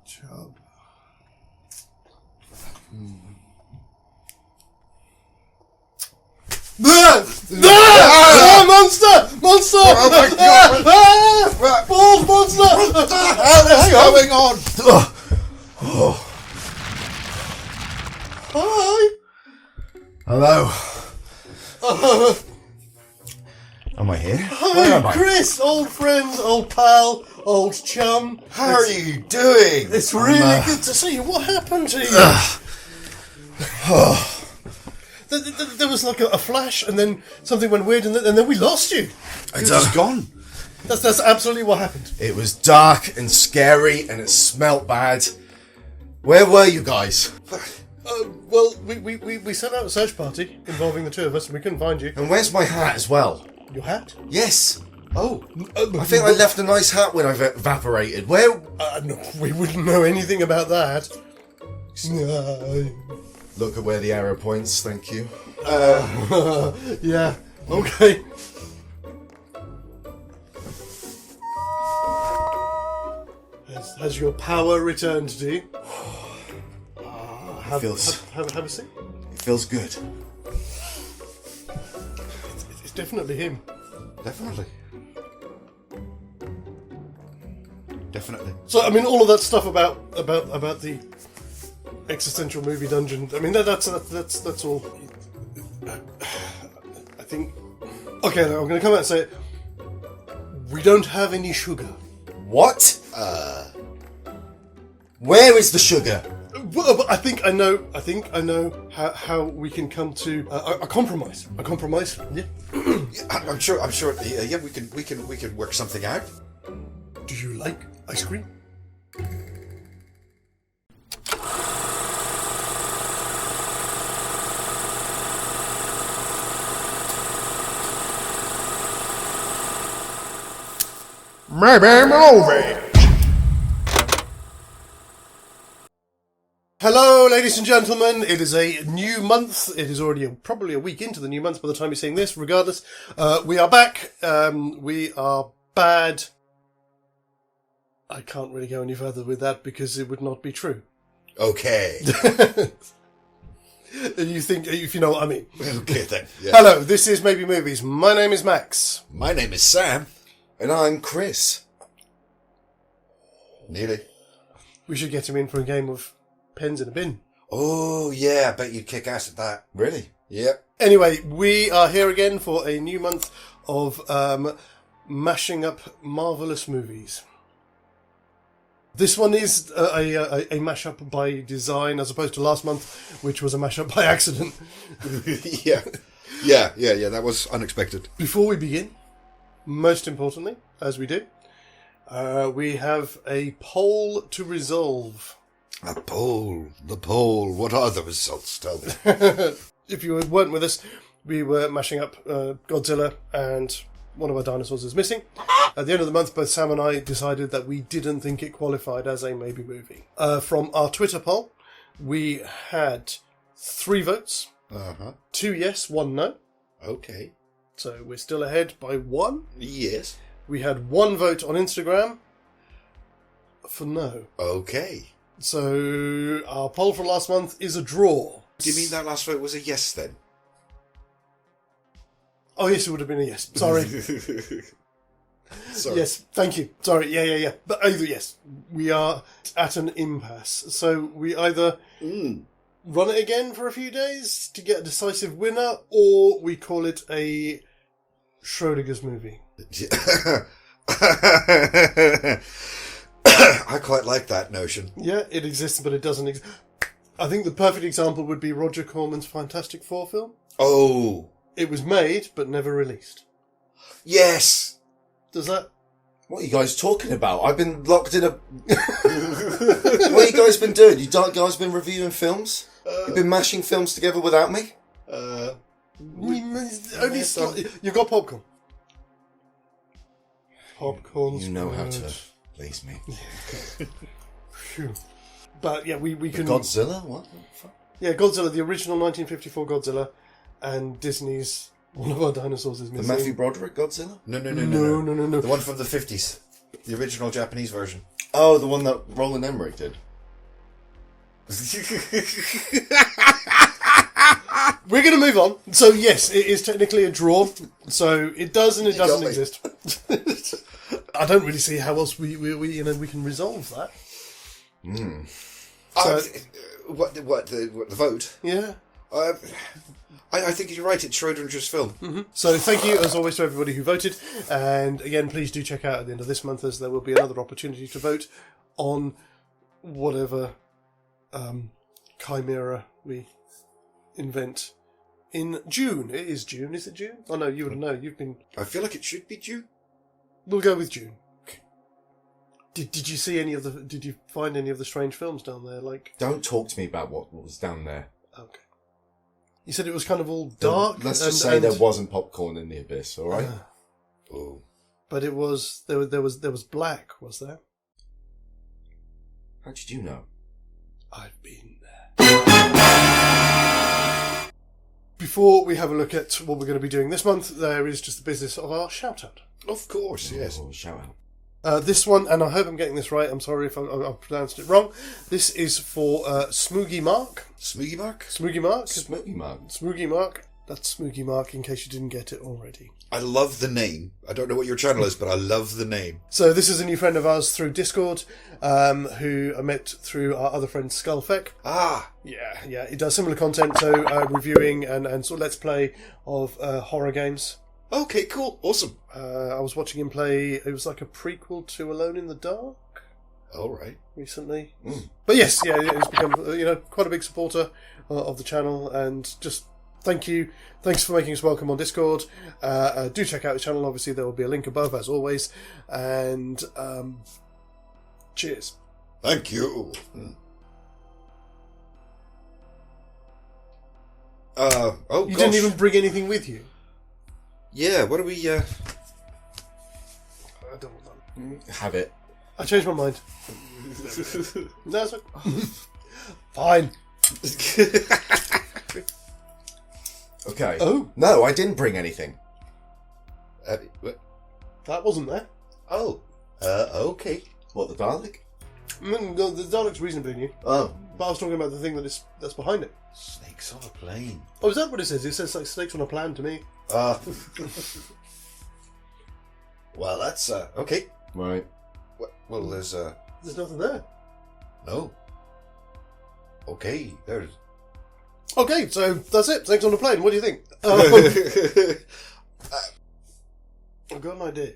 Chub. Monster! Monster! Oh my God! Balls, monster! What the hell is going on? Hi! Hello. Am I here? Where am Hi, I? Chris! Old friend, old pal, old chum. How are you doing? It's really good to see you. What happened to you? There was like a flash, and then something went weird, and then we lost you. It's just gone. That's absolutely what happened. It was dark and scary, and it smelt bad. Where were you guys? Well, we set out a search party involving the two of us, and we couldn't find you. And where's my hat as well? Your hat? Yes. Oh, I think I left a nice hat when I evaporated. Where? No, we wouldn't know anything about that. No. Look at where the arrow points. Thank you. Yeah. Okay. Has your power returned to you? Have a seat. It feels good. It's definitely him. Definitely. So I mean, all of that stuff about the existential movie dungeon. I mean, that's all. I think. Okay, I'm going to come out and say it. We don't have any sugar. What? Where is the sugar? Well, but I think I know how we can come to a compromise. A compromise. Yeah. I'm sure. Yeah, we can work something out. Do you like ice cream? Maybe movie. Hello, ladies and gentlemen. It is a new month. It is already probably a week into the new month by the time you're seeing this. Regardless, we are back. We are bad. I can't really go any further with that because it would not be true. Okay. You think, if you know what I mean. Okay then. Yeah. Hello, this is Maybe Movies. My name is Max. My name is Sam. And I'm Chris. Nearly. We should get him in for a game of pens in a bin. Oh, yeah, I bet you'd kick ass at that. Really? Yep. Anyway, we are here again for a new month of mashing up marvellous movies. This one is a mashup by design as opposed to last month, which was a mashup by accident. Yeah, that was unexpected. Before we begin, most importantly, as we do, we have a poll to resolve. A poll. The poll. What are the results? Tell me. If you weren't with us, we were mashing up Godzilla, and one of our dinosaurs is missing. At the end of the month, both Sam and I decided that we didn't think it qualified as a maybe movie. From our Twitter poll, we had 3 votes. 2 yes, 1 no. Okay. So we're still ahead by 1. Yes. We had 1 vote on Instagram for no. Okay. So our poll for last month is a draw. Do you mean that last vote was a yes then? Oh yes, it would have been a yes. Sorry. Sorry. Yes, thank you. Sorry, yeah. But either yes, we are at an impasse. So we either run it again for a few days to get a decisive winner, or we call it a Schrodinger's movie. I quite like that notion. Yeah, it exists, but it doesn't exist. I think the perfect example would be Roger Corman's Fantastic Four film. Oh. It was made, but never released. Yes. Does that... What are you guys talking about? I've been locked in a... What have you guys been doing? You guys been reviewing films? You've been mashing films together without me? Only slightly. You've got popcorn. Popcorn's You know how good. to please me. Phew. But yeah, we can... Godzilla? What? Yeah, Godzilla, the original 1954 Godzilla, and Disney's One of Our Dinosaurs is The Missing. Matthew Broderick Godzilla? No. No. The one from the 50s. The original Japanese version. Oh, the one that Roland Emmerich did. We're going to move on. So yes, it is technically a draw. So it does and it doesn't exist. I don't really see how else we can resolve that. So, What the vote? yeah. I think you're right. It's Schrodinger's film. So thank you, as always, to everybody who voted. And again, please do check out at the end of this month, as there will be another opportunity to vote on whatever chimera we invent in June. It is June. Is it June? Oh, no, you would know. You've been... I feel like it should be June. We'll go with June. Did you see any of the... Did you find any of the strange films down there? Like... Don't talk to me about what was down there. Okay. You said it was kind of all dark. Let's just say there wasn't popcorn in the abyss, all right? Oh. But it was... There was black, was there? How did you know? I've been there. Before we have a look at what we're going to be doing this month, there is just the business of our shout-out. Of course, yes. Oh, shout out. This one, and I hope I'm getting this right, I'm sorry if I've pronounced it wrong. This is for Smoogie Mark. Smoogie Mark? Smoogie Mark? Smoogie Mark. Smoogie Mark. That's Smoogie Mark, in case you didn't get it already. I love the name. I don't know what your channel is, but I love the name. So this is a new friend of ours through Discord, who I met through our other friend Skullfeck. Ah! Yeah, he does similar content, so reviewing and sort of let's play of horror games. Okay, cool. Awesome. I was watching him play, it was like a prequel to Alone in the Dark. All right. Recently. But yes, yeah, he's become quite a big supporter of the channel, and just thank you. Thanks for making us welcome on Discord. Do check out the channel. Obviously, there will be a link above, as always. And cheers. Thank you. You didn't even bring anything with you. Yeah, what do we... I don't want that. Have it. I changed my mind. No, it's okay. Fine. Okay. Oh. No, I didn't bring anything. What? That wasn't there. Oh. Okay. What, the Dalek? No, the Dalek's reasonably new. Oh. But I was talking about the thing that's behind it. Snakes on a plane. Oh, is that what it says? It says like snakes on a plan to me. Well, that's, okay. Right. Well, there's, There's nothing there. no. Okay, there's... Okay, so that's it. Snakes on a plane. What do you think? I've got an idea.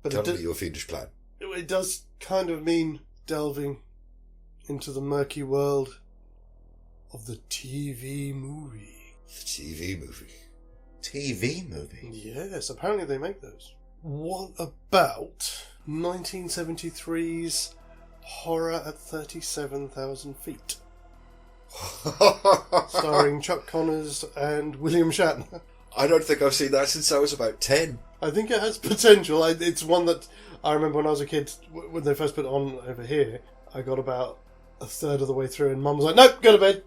But Tell me your fiendish plan. it does kind of mean delving into the murky world of the TV movie. The TV movie. TV movie? Yes, apparently they make those. What about 1973's Horror at 37,000 Feet? Starring Chuck Connors and William Shatner. I don't think I've seen that since I was about 10. I think it has potential. It's one that I remember when I was a kid, when they first put it on over here, I got about a third of the way through and Mum was like, nope, go to bed.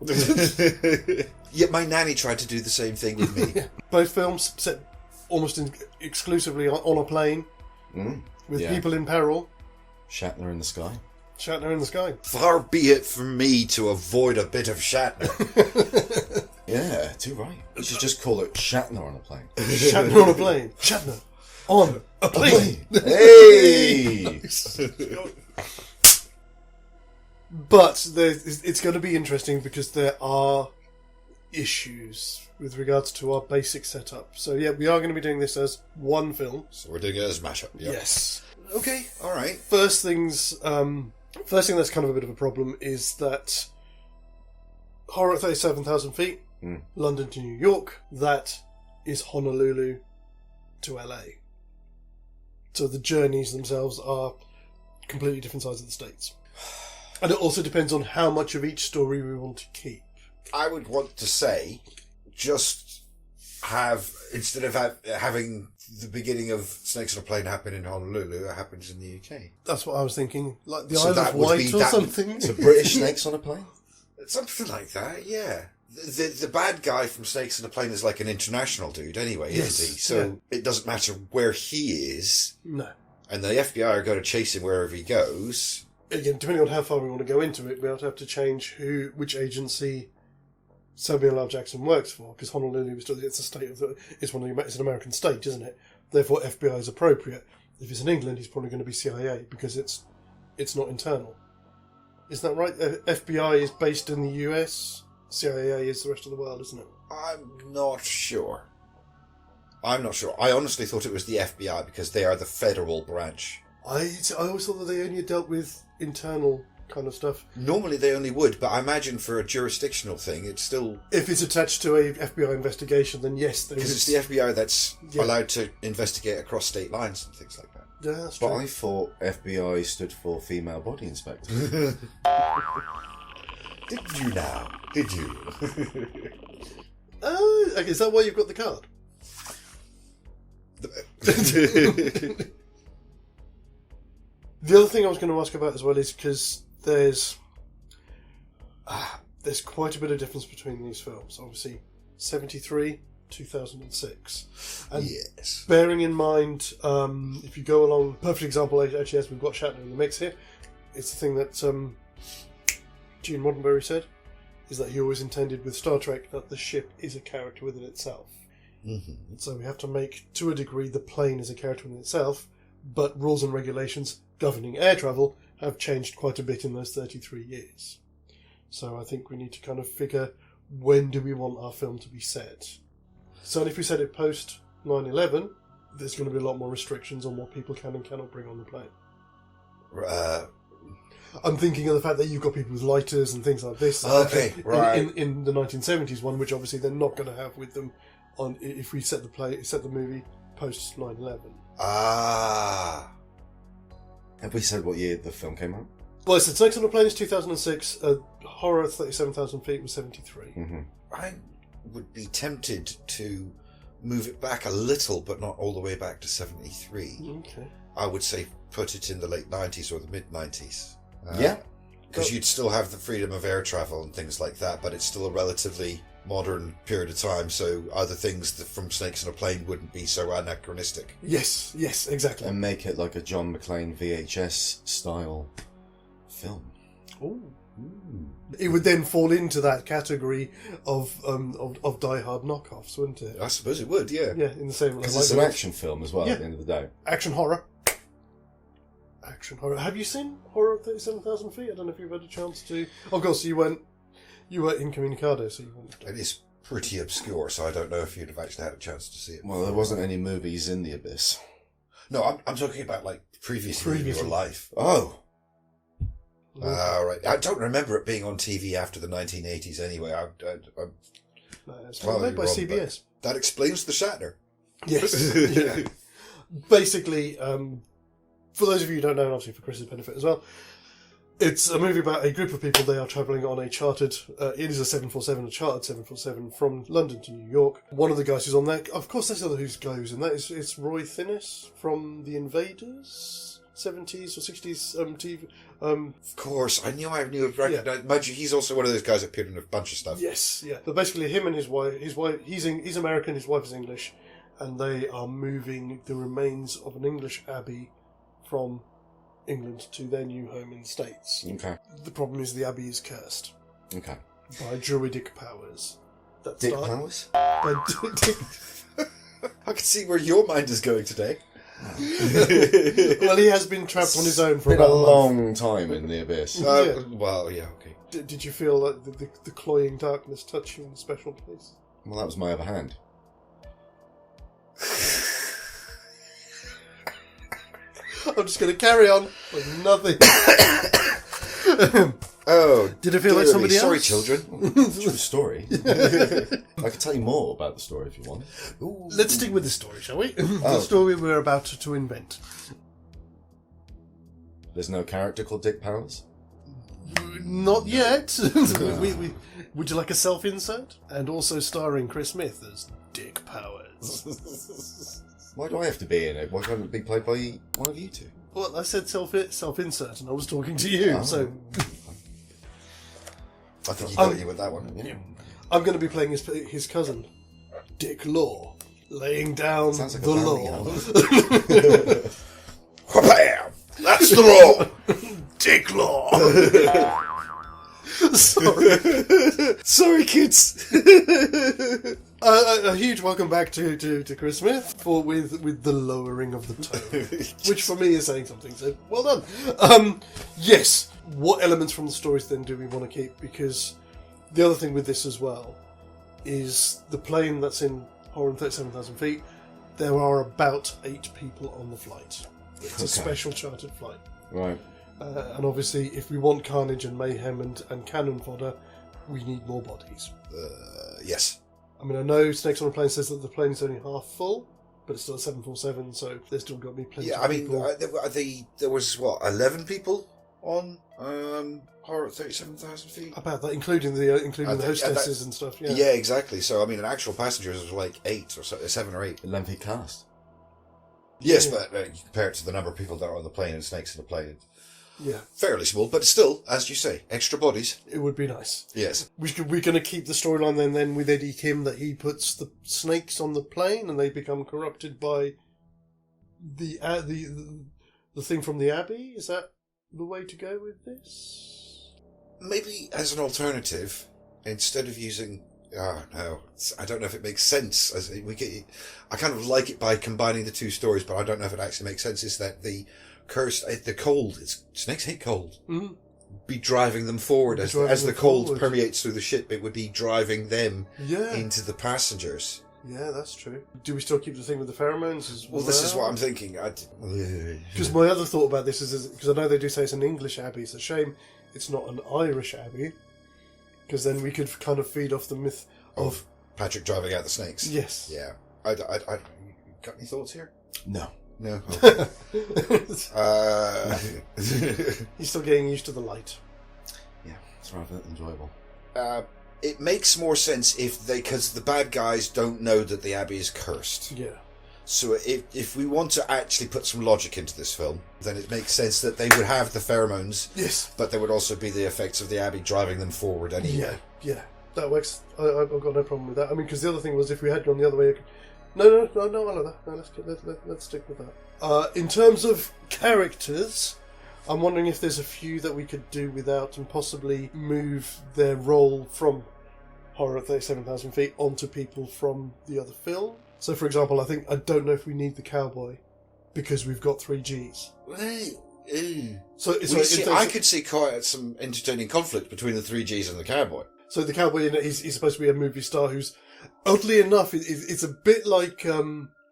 Yet my nanny tried to do the same thing with me. Yeah. Both films set almost exclusively on a plane with people in peril. Shatner in the sky. Shatner in the sky. Far be it from me to avoid a bit of Shatner. Yeah, too right. You should just call it Shatner on a plane. Shatner on a plane. Shatner on a plane. Hey! But it's going to be interesting because there are issues with regards to our basic setup. So yeah, we are going to be doing this as one film. So we're doing it as Mashup. Yep. Yes. Okay, alright. First thing that's kind of a bit of a problem is that Horror at 37,000 Feet, London to New York, that is Honolulu to LA. So the journeys themselves are completely different sides of the states. And it also depends on how much of each story we want to keep. I would want to say, just have, instead of having the beginning of Snakes on a Plane happen in Honolulu, it happens in the UK. That's what I was thinking. Like the So Isle that of would Wight be or that- something. So British snakes on a plane? Something like that, yeah. The bad guy from Snakes on a Plane is like an international dude anyway, Yes, isn't he? So it doesn't matter where he is. No. and the FBI are going to chase him wherever he goes. Again, depending on how far we want to go into it, we'll have to change which agency Samuel L. Jackson works for, because Honolulu it's an American state, isn't it? Therefore, FBI is appropriate. If it's in England, he's probably going to be CIA because it's not internal. Isn't that right? FBI is based in the US. CIA is the rest of the world, isn't it? I'm not sure. I honestly thought it was the FBI because they are the federal branch. I always thought that they only dealt with internal kind of stuff. Normally they only would, but I imagine for a jurisdictional thing, it's still... If it's attached to a FBI investigation, then yes. Because it's the FBI that's allowed to investigate across state lines and things like that. Yeah, that's But true. I thought FBI stood for Female Body Inspector. Did you now? Did you? Okay, is that why you've got the card? The other thing I was going to ask about as well is because there's quite a bit of difference between these films. Obviously, 73, 2006. And yes. bearing in mind, if you go along, perfect example, actually, as we've got Shatner in the mix here, it's the thing that Gene Roddenberry said, is that he always intended with Star Trek that the ship is a character within itself. Mm-hmm. So we have to make, to a degree, the plane is a character within itself, but rules and regulations governing air travel have changed quite a bit in those 33 years. So I think we need to kind of figure, when do we want our film to be set? So if we set it post 9/11, there's going to be a lot more restrictions on what people can and cannot bring on the plane. I'm thinking of the fact that you've got people with lighters and things like this. Okay, right. In the 1970s one, which obviously they're not going to have with them on if we set the movie post 9/11. Ah. Have we said what year the film came out? Well, I said Snakes on a Plane is 2006. Horror 37,000 Feet was 73. Mm-hmm. I would be tempted to move it back a little, but not all the way back to 73. Okay. I would say put it in the late 90s or the mid 90s. Yeah. Because you'd still have the freedom of air travel and things like that, but it's still a relatively modern period of time, so other things from Snakes on a Plane wouldn't be so anachronistic. Yes, exactly. And make it like a John McClane VHS style film. Ooh. It would then fall into that category of Die Hard knockoffs, wouldn't it? I suppose it would, yeah. Yeah, in the same way. Because it's an action film as well, at the end of the day. Action horror. Have you seen Horror 37,000 Feet? I don't know if you've had a chance to. Of course, you weren't incommunicado, so you wouldn't. It is pretty obscure, so I don't know if you'd have actually had a chance to see it. Well, there wasn't any movies in the Abyss. No, I'm talking about like previously in your life. Oh. Right. I don't remember it being on TV after the 1980s anyway. No, it's Well, made by you're wrong, CBS. That explains the Shatner. Yes. Yeah. Basically, for those of you who don't know, and obviously for Chris's benefit as well, it's a movie about a group of people. They are travelling on a chartered, it is a 747, a chartered 747 from London to New York. One of the guys who's on there, of course there's other who's goes, and that is it's Roy Thinnis from The Invaders, 70s or 60s TV. Of course, I knew recognized. Mind you, he's also one of those guys that appeared in a bunch of stuff. Yes, yeah. But basically, him and his wife, he's American, his wife is English, and they are moving the remains of an English abbey from England to their new home in the States. Okay. The problem is the abbey is cursed Okay. by druidic powers. Dick Powers? I can see where your mind is going today. Well, he has been trapped on his own for Been a about a month. long time in the Abyss. Yeah. Well, yeah, okay. Did you feel like the cloying darkness touch you in a special place? Well, that was my other hand. I'm just going to carry on with nothing. Oh, Did it feel like somebody Sorry, else? children. True story. I can tell you more about the story if you want. Ooh. Let's stick with the story, shall we? The story we're about to invent. There's no character called Dick Powers? Not yet. Would you like a self-insert? And also starring Chris Smith as Dick Powers. Why do I have to be in it? Why can't it be played by one of you two? Well, I said self-insert, and I was talking to you, so... I think you got you with that one. Yeah. I'm going to be playing his cousin, Dick Law, laying down Sounds like the a law. bounty That's the law. Dick law. Sorry, kids. A huge welcome back to Chris Smith with the lowering of the tone, which for me is saying something. So well done. Yes. What elements from the stories then do we want to keep? Because the other thing with this as well is the plane that's in Horror in 37,000 Feet. There are about 8 people on the flight. It's a special chartered flight. Right. And obviously, if we want carnage and mayhem and cannon fodder, we need more bodies. Yes. I mean, I know Snakes on a Plane says that the plane is only half full, but it's still a 747, so there's still got to be plenty Yeah, of I mean, people. there was, 11 people on Horror at 37,000 Feet? About that, including the hostesses and stuff, yeah. Yeah, exactly. So, I mean, an actual passengers was like 8 or 7 or 8. A lengthy cast. Yes, Yeah. but you compare it to the number of people that are on the plane and Snakes on the Plane, Yeah, fairly small, but still, as you say, extra bodies. it would be nice. Yes. We're going to keep the storyline then with Eddie Kim that he puts the snakes on the plane and they become corrupted by the thing from the Abbey. Is that the way to go with this? Maybe as an alternative, instead of using... Oh, no. I don't know if it makes sense. I kind of like it by combining the two stories, but I don't know if it actually makes sense. Is that the curse, the cold, snakes hate cold, be driving them forward as the cold permeates through the ship. It would be driving them into the passengers. Yeah, that's true. Do we still keep the thing with the pheromones as well? Well, this is what I'm thinking. Because my other thought about this is because I know they do say it's an English abbey. It's a shame it's not an Irish abbey, because then we could kind of feed off the myth of Patrick driving out the snakes. Yes. Yeah. I got any thoughts here? No. No. He's still getting used to the light. Yeah, it's rather enjoyable. It makes more sense because the bad guys don't know that the Abbey is cursed. Yeah. So if we want to actually put some logic into this film, then it makes sense that they would have the pheromones. Yes. But there would also be the effects of the Abbey driving them forward anyway. Yeah. That works. I've got no problem with that. I mean, because the other thing was if we had gone the other way. No, I love that. No, let's stick with that. In terms of characters, I'm wondering if there's a few that we could do without and possibly move their role from Horror at 37,000 Feet onto people from the other film. So, for example, I don't know if we need the cowboy because we've got 3 Gs. So I could see quite some entertaining conflict between the 3Gs and the cowboy. So the cowboy, he's supposed to be a movie star who's, oddly enough, it's a bit like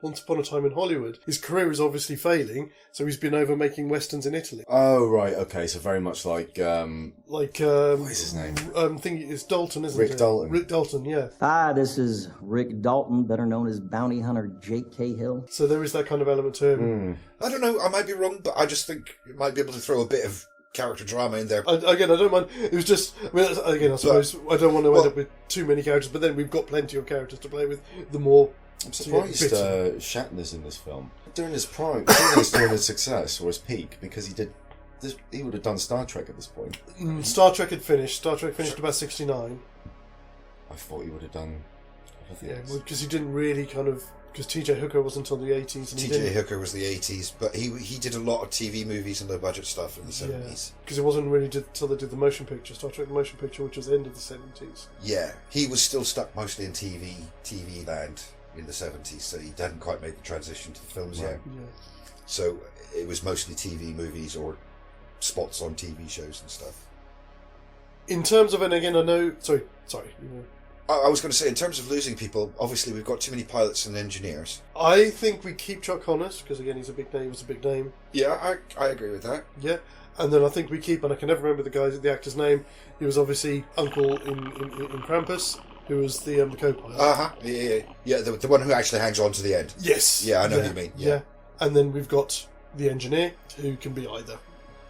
Once Upon a Time in Hollywood. His career is obviously failing, so he's been over making westerns in Italy. Oh, right, okay, so very much like... what is his name? I think it's Dalton, isn't it? Rick Dalton. Rick Dalton, yeah. Hi, this is Rick Dalton, better known as Bounty Hunter Jake Cahill. So there is that kind of element to him. I don't know, I might be wrong, but I just think you might be able to throw a bit of character drama in there. Again, I don't mind. It was just, I suppose I don't want to end up with too many characters, but then we've got plenty of characters to play with. The more... I'm surprised Shatner's in this film. During his prime, during his success or his peak, because he would have done Star Trek at this point. Star Trek had finished. Star Trek finished about 69. I thought he would have done other things. Yeah, because he didn't really kind of... Because T.J. Hooker wasn't until the 80s. T.J. Hooker was the 80s, but he did a lot of TV movies and low-budget stuff in the 70s. Because it wasn't really until they did the motion picture, Star Trek the motion picture, which was the end of the 70s. Yeah, he was still stuck mostly in TV land in the 70s, so he hadn't quite made the transition to the films yet. Yeah. So it was mostly TV movies or spots on TV shows and stuff. In terms of, and again, I know... Sorry. I was going to say, in terms of losing people, obviously we've got too many pilots and engineers. I think we keep Chuck Connors, because again, he was a big name. Yeah, I agree with that. Yeah, and then I think we keep, and I can never remember the actor's name, he was obviously Uncle in Krampus, who was the co-pilot. Yeah, the one who actually hangs on to the end. Yes. Yeah, I know who you mean. Yeah. And then we've got the engineer, who can be either.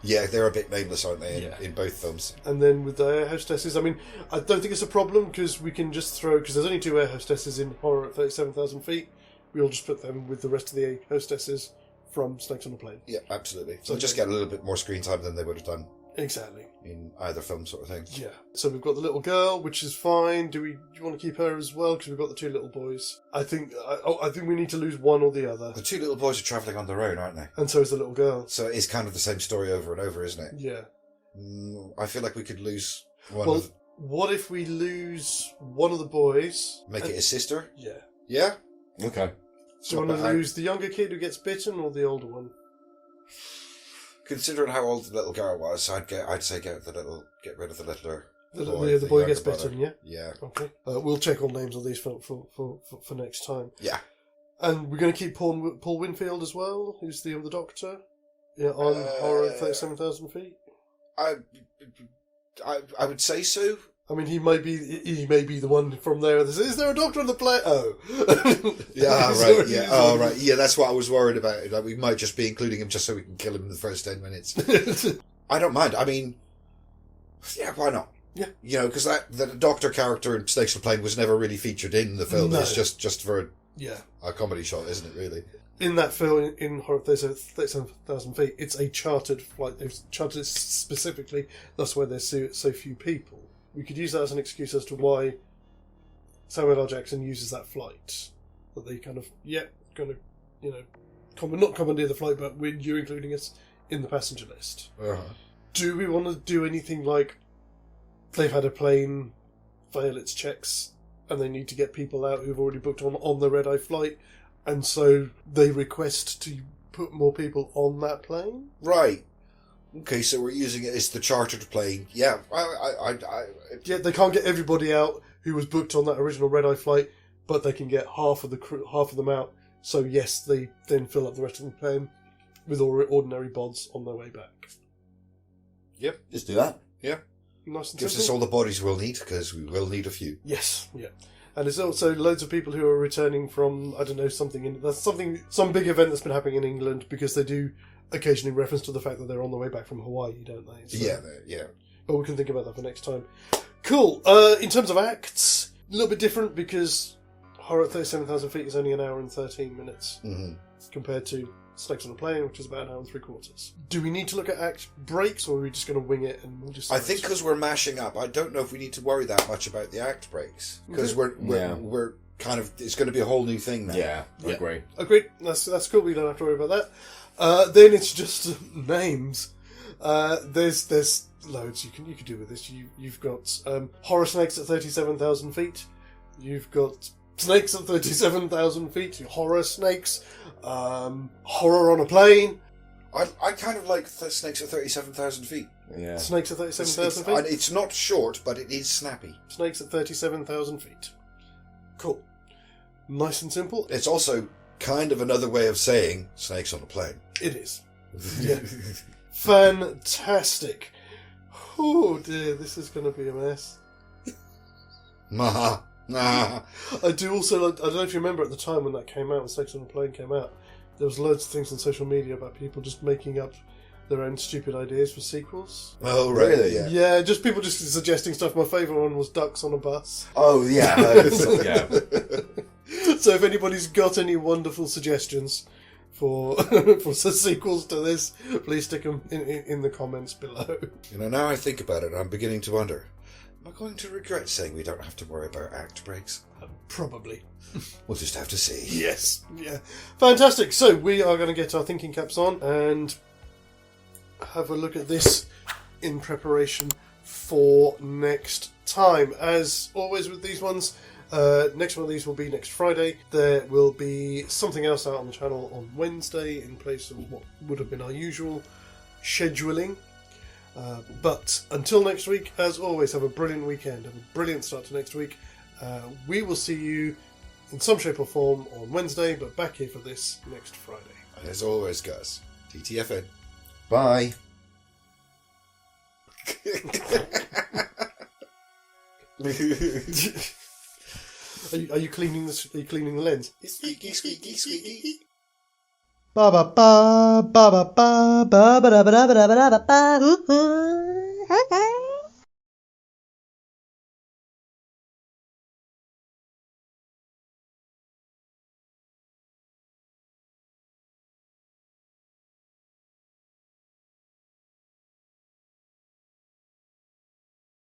Yeah, they're a bit nameless, aren't they, in both films? And then with the air hostesses, I mean, I don't think it's a problem because we can just throw, because there's only 2 air hostesses in Horror at 37,000 Feet, we'll just put them with the rest of the hostesses from Snakes on a Plane. Yeah, absolutely. So just get a little bit more screen time than they would have done Exactly. in either film sort of thing. Yeah. So we've got the little girl, which is fine. Do you want to keep her as well? Because we've got the two little boys. I think we need to lose one or the other. The two little boys are travelling on their own, aren't they? And so is the little girl. So it's kind of the same story over and over, isn't it? Yeah. I feel like we could lose one Well, of... what if we lose one of the boys? Make it his sister? Yeah. Yeah? Okay. Do you want to lose the younger kid who gets bitten or the older one? Considering how old the little girl was, I'd say get rid of the littler. The boy gets younger brother. bitten, yeah? Yeah. Okay. We'll check on names on these for next time. Yeah. And we're going to keep Paul Winfield as well, who's the doctor, on Horror at 37,000 Feet. I would say so. I mean, he may be the one from there. Is there a doctor on the plane? Oh, Yeah, right. Yeah. Oh, right. Yeah, that's what I was worried about. Like, we might just be including him just so we can kill him in the first 10 minutes. I don't mind. I mean, yeah, why not? Yeah. You know, because the doctor character in Snakes on a Plane was never really featured in the film. No. It's just for Yeah. a comedy shot, isn't it, really? In that film, in Horror at 37,000 Feet, it's a chartered flight. They've chartered it specifically. That's why there's so few people. We could use that as an excuse as to why Samuel L. Jackson uses that flight. That they kind of, not commandeer the flight, but you're including us in the passenger list. Uh-huh. Do we want to do anything like they've had a plane fail its checks and they need to get people out who've already booked on the red-eye flight, and so they request to put more people on that plane? Right. Okay, so we're using it as the chartered plane. Yeah, Yeah, they can't get everybody out who was booked on that original red-eye flight, but they can get half of the crew, half of them out. So yes, they then fill up the rest of the plane with ordinary bods on their way back. Yep. Just do that. Yeah. Nice and Gives simple. us all the bodies we'll need, because we will need a few. Yes, yeah. And there's also loads of people who are returning from, I don't know, some big event that's been happening in England, because they do occasionally reference to the fact that they're on the way back from Hawaii, don't they? So, Yeah. but we can think about that for next time. Cool. In terms of acts, a little bit different, because Horror at 37,000 Feet is only an hour and 13 minutes Mm-hmm. compared to Snakes on a Plane, which is about an hour and 3/4. Do we need to look at act breaks, or are we just going to wing it and we'll just? I think because we're mashing up, I don't know if we need to worry that much about the act breaks, because we're kind of, it's going to be a whole new thing now. Yeah, I agree. Agreed. That's cool. We don't have to worry about that. Then it's just names. There's loads you can do with this. You've got horror snakes at 37,000 feet. You've got snakes at 37,000 feet. Horror snakes. Horror on a plane. I kind of like Snakes at 37,000 feet. Yeah. Snakes at 37,000 feet. It's not short, but it is snappy. Snakes at 37,000 feet. Cool. Nice and simple. It's also kind of another way of saying snakes on a plane. It is. Yeah. Fantastic. Oh dear, this is going to be a mess. Nah. I do also, I don't know if you remember at the time when that came out, when Snakes on a Plane came out, there was loads of things on social media about people just making up their own stupid ideas for sequels. Oh, right. Really? Yeah. Yeah, just people just suggesting stuff. My favourite one was Ducks on a Bus. Oh, yeah. Yeah. So if anybody's got any wonderful suggestions for sequels to this, please stick them in the comments below. You know, now I think about it, I'm beginning to wonder, am I going to regret saying we don't have to worry about act breaks? Probably. We'll just have to see. Yes. Yeah. Fantastic. So we are going to get our thinking caps on and have a look at this in preparation for next time. As always with these ones, next one of these will be next Friday. There will be something else out on the channel on Wednesday in place of what would have been our usual scheduling. But until next week, as always, have a brilliant weekend. Have a brilliant start to next week. We will see you in some shape or form on Wednesday, but back here for this next Friday. And as always, guys, TTFN. Bye. Are you cleaning the? Are you cleaning the lens? Squeaky, squeaky, squeaky. Ba ba ba ba ba ba ba ba ba ba ba ba ba ba.